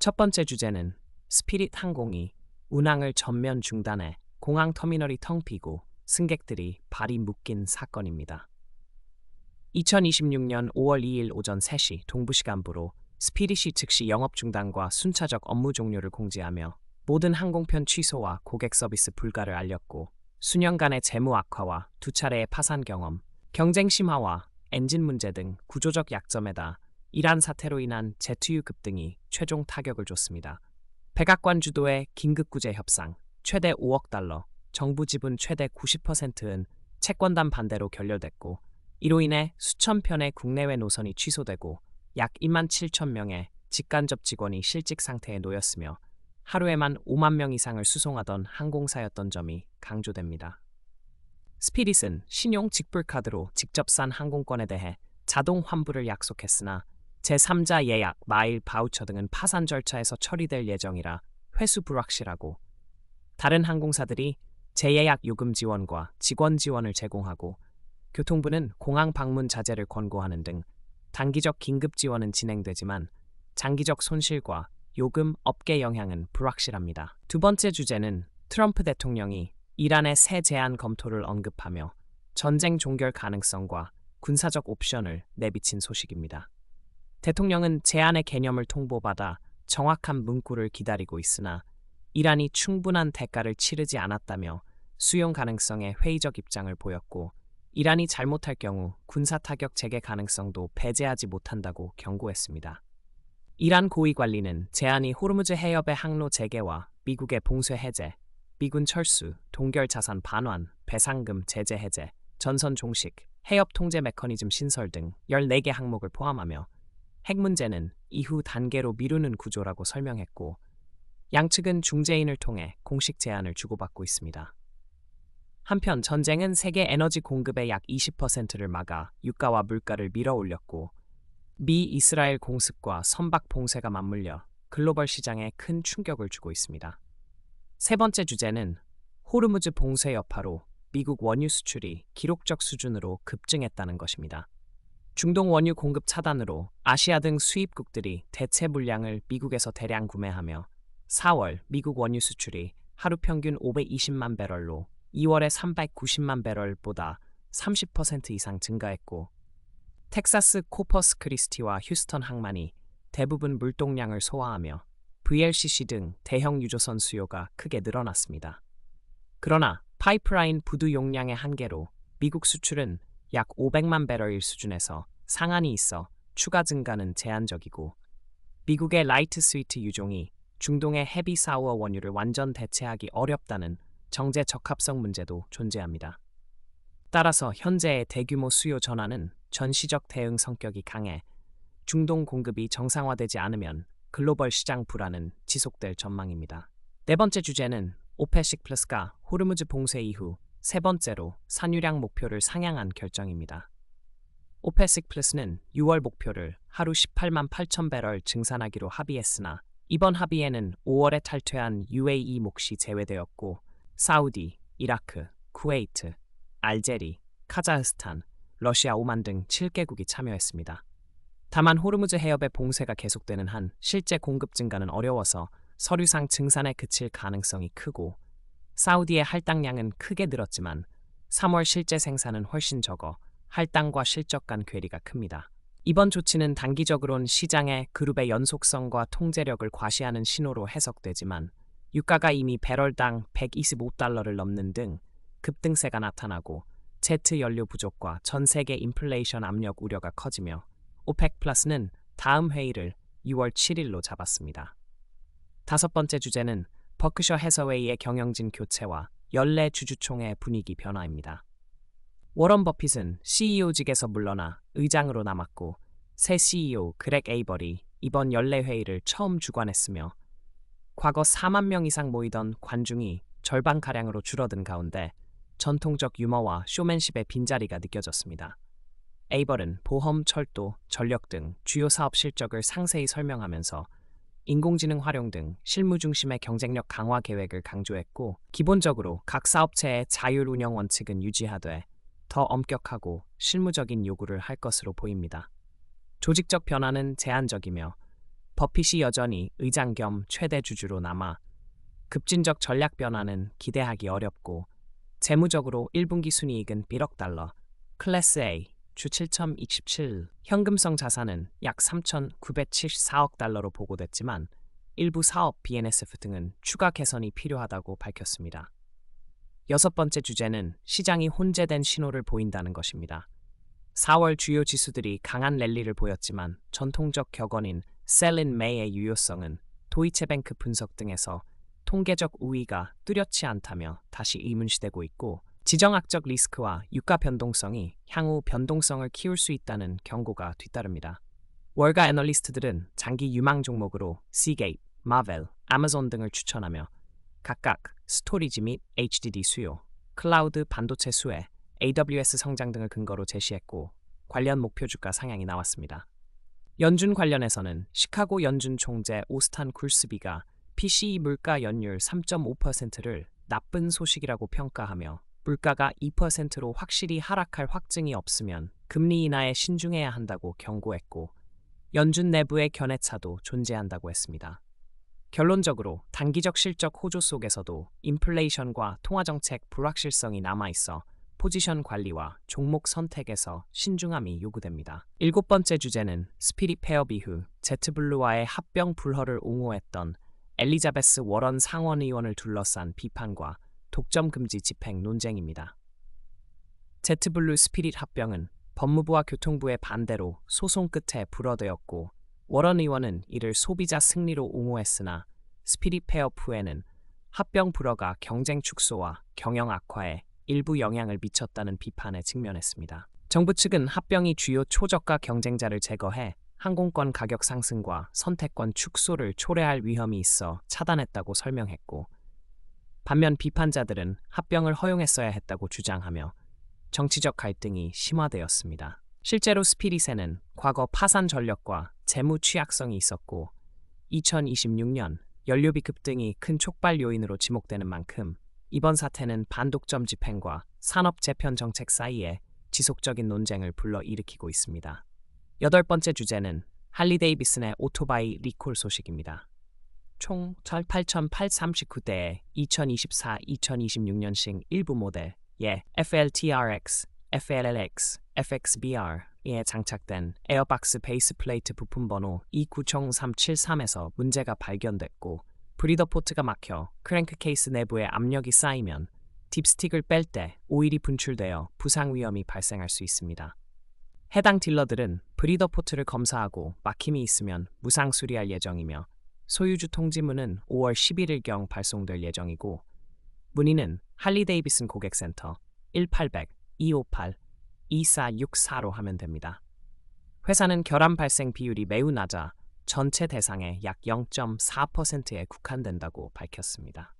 첫 번째 주제는 스피릿 항공이 운항을 전면 중단해 공항 터미널이 텅 비고 승객들이 발이 묶인 사건입니다. 2026년 5월 2일 오전 3시 동부시간부로 스피릿이 즉시 영업 중단과 순차적 업무 종료를 공지하며 모든 항공편 취소와 고객 서비스 불가를 알렸고, 수년간의 재무 악화와 두 차례의 파산 경험, 경쟁 심화와 엔진 문제 등 구조적 약점에다 이란 사태로 인한 제트유 급등이 최종 타격을 줬습니다. 백악관 주도의 긴급구제 협상, 최대 5억 달러, 정부 지분 최대 90%은 채권단 반대로 결렬됐고, 이로 인해 수천 편의 국내외 노선이 취소되고 약 2만 7천 명의 직간접 직원이 실직 상태에 놓였으며 하루에만 5만 명 이상을 수송하던 항공사였던 점이 강조됩니다. 스피릿은 신용 직불카드로 직접 산 항공권에 대해 자동 환불을 약속했으나 제3자 예약, 마일, 바우처 등은 파산 절차에서 처리될 예정이라 회수 불확실하고, 다른 항공사들이 재예약 요금 지원과 직원 지원을 제공하고 교통부는 공항 방문 자제를 권고하는 등 단기적 긴급 지원은 진행되지만 장기적 손실과 요금 업계 영향은 불확실합니다. 두 번째 주제는 트럼프 대통령이 이란의 새 제안 검토를 언급하며 전쟁 종결 가능성과 군사적 옵션을 내비친 소식입니다. 대통령은 제안의 개념을 통보받아 정확한 문구를 기다리고 있으나 이란이 충분한 대가를 치르지 않았다며 수용 가능성에 회의적 입장을 보였고, 이란이 잘못할 경우 군사 타격 재개 가능성도 배제하지 못한다고 경고했습니다. 이란 고위 관리는 제안이 호르무즈 해협의 항로 재개와 미국의 봉쇄 해제, 미군 철수, 동결 자산 반환, 배상금 제재 해제, 전선 종식, 해협 통제 메커니즘 신설 등 14개 항목을 포함하며 핵 문제는 이후 단계로 미루는 구조라고 설명했고, 양측은 중재인을 통해 공식 제안을 주고받고 있습니다. 한편 전쟁은 세계 에너지 공급의 약 20%를 막아 유가와 물가를 밀어올렸고, 미 이스라엘 공습과 선박 봉쇄가 맞물려 글로벌 시장에 큰 충격을 주고 있습니다. 세 번째 주제는 호르무즈 봉쇄 여파로 미국 원유 수출이 기록적 수준으로 급증했다는 것입니다. 중동 원유 공급 차단으로 아시아 등 수입국들이 대체 물량을 미국에서 대량 구매하며 4월 미국 원유 수출이 하루 평균 520만 배럴로 2월의 390만 배럴보다 30% 이상 증가했고, 텍사스 코퍼스 크리스티와 휴스턴 항만이 대부분 물동량을 소화하며 VLCC 등 대형 유조선 수요가 크게 늘어났습니다. 그러나 파이프라인 부두 용량의 한계로 미국 수출은 약 500만 배럴일 수준에서 상한이 있어 추가 증가는 제한적이고, 미국의 라이트 스위트 유종이 중동의 헤비 사우어 원유를 완전 대체하기 어렵다는 정제 적합성 문제도 존재합니다. 따라서 현재의 대규모 수요 전환은 전시적 대응 성격이 강해 중동 공급이 정상화되지 않으면 글로벌 시장 불안은 지속될 전망입니다. 네 번째 주제는 오페식 플러스가 호르무즈 봉쇄 이후 세 번째로 산유량 목표를 상향한 결정입니다. 오페식 플러스는 6월 목표를 하루 18만 8천 배럴 증산하기로 합의했으나 이번 합의에는 5월에 탈퇴한 UAE 몫이 제외되었고, 사우디, 이라크, 쿠웨이트, 알제리, 카자흐스탄, 러시아, 오만 등 7개국이 참여했습니다. 다만 호르무즈 해협의 봉쇄가 계속되는 한 실제 공급 증가는 어려워서 서류상 증산에 그칠 가능성이 크고, 사우디의 할당량은 크게 늘었지만 3월 실제 생산은 훨씬 적어 할당과 실적 간 괴리가 큽니다. 이번 조치는 단기적으론 시장의 그룹의 연속성과 통제력을 과시하는 신호로 해석되지만, 유가가 이미 배럴당 125달러를 넘는 등 급등세가 나타나고 제트 연료 부족과 전 세계 인플레이션 압력 우려가 커지며 오펙 플러스는 다음 회의를 6월 7일로 잡았습니다. 다섯 번째 주제는 버크셔 해서웨이의 경영진 교체와 연례 주주총회 분위기 변화입니다. 워런 버핏은 CEO직에서 물러나 의장으로 남았고, 새 CEO 그렉 에이벌이 이번 연례 회의를 처음 주관했으며, 과거 4만 명 이상 모이던 관중이 절반가량으로 줄어든 가운데 전통적 유머와 쇼맨십의 빈자리가 느껴졌습니다. 에이벌은 보험, 철도, 전력 등 주요 사업 실적을 상세히 설명하면서 인공지능 활용 등 실무 중심의 경쟁력 강화 계획을 강조했고, 기본적으로 각 사업체의 자율 운영 원칙은 유지하되 더 엄격하고 실무적인 요구를 할 것으로 보입니다. 조직적 변화는 제한적이며 버핏이 여전히 의장 겸 최대 주주로 남아 급진적 전략 변화는 기대하기 어렵고 재무적으로 1분기 순이익은 1억 달러, 클래스 A 주 7.27, 현금성 자산은 약 3,974억 달러로 보고됐지만 일부 사업 BNSF 등은 추가 개선이 필요하다고 밝혔습니다. 여섯 번째 주제는 시장이 혼재된 신호를 보인다는 것입니다. 4월 주요 지수들이 강한 랠리를 보였지만 전통적 격언인 Sell in May의 유효성은 도이체뱅크 분석 등에서 통계적 우위가 뚜렷치 않다며 다시 의문시되고 있고 지정학적 리스크와 유가 변동성이 향후 변동성을 키울 수 있다는 경고가 뒤따릅니다. 월가 애널리스트들은 장기 유망 종목으로 시게이트, 마벨, 아마존 등을 추천하며 각각 스토리지 및 HDD 수요, 클라우드 반도체 수혜, AWS 성장 등을 근거로 제시했고 관련 목표 주가 상향이 나왔습니다. 연준 관련해서는 시카고 연준 총재 오스탄 굴스비가 PCE 물가 연율 3.5%를 나쁜 소식이라고 평가하며 물가가 2%로 확실히 하락할 확증이 없으면 금리 인하에 신중해야 한다고 경고했고 연준 내부의 견해차도 존재한다고 했습니다. 결론적으로 단기적 실적 호조 속에서도 인플레이션과 통화정책 불확실성이 남아있어 포지션 관리와 종목 선택에서 신중함이 요구됩니다. 일곱 번째 주제는 스피릿 폐업 이후 제트블루와의 합병 불허를 옹호했던 엘리자베스 워런 상원의원을 둘러싼 비판과 독점 금지 집행 논쟁입니다. 제트블루 스피릿 합병은 법무부와 교통부의 반대로 소송 끝에 불허되었고 워런 의원은 이를 소비자 승리로 옹호했으나 스피릿 폐업 후에는 합병 불허가 경쟁 축소와 경영 악화에 일부 영향을 미쳤다는 비판에 직면했습니다. 정부 측은 합병이 주요 초저가 경쟁자를 제거해 항공권 가격 상승과 선택권 축소를 초래할 위험이 있어 차단했다고 설명했고 반면 비판자들은 합병을 허용했어야 했다고 주장하며 정치적 갈등이 심화되었습니다. 실제로 스피릿에는 과거 파산 전력과 재무 취약성이 있었고 2026년 연료비 급등이 큰 촉발 요인으로 지목되는 만큼 이번 사태는 반독점 집행과 산업 재편 정책 사이에 지속적인 논쟁을 불러일으키고 있습니다. 여덟 번째 주제는 할리데이비슨의 오토바이 리콜 소식입니다. 총 8,839대의 2024-2026년식 일부 모델 FLTRX, FLLX, FXBR에 장착된 에어박스 베이스 플레이트 부품 번호 E90373에서 문제가 발견됐고 브리더 포트가 막혀 크랭크 케이스 내부에 압력이 쌓이면 딥스틱을 뺄 때 오일이 분출되어 부상 위험이 발생할 수 있습니다. 해당 딜러들은 브리더 포트를 검사하고 막힘이 있으면 무상 수리할 예정이며 소유주 통지문은 5월 11일경 발송될 예정이고 문의는 할리데이비슨 고객센터 1-800-258-2464로 하면 됩니다. 회사는 결함 발생 비율이 매우 낮아 전체 대상의 약 0.4%에 국한된다고 밝혔습니다.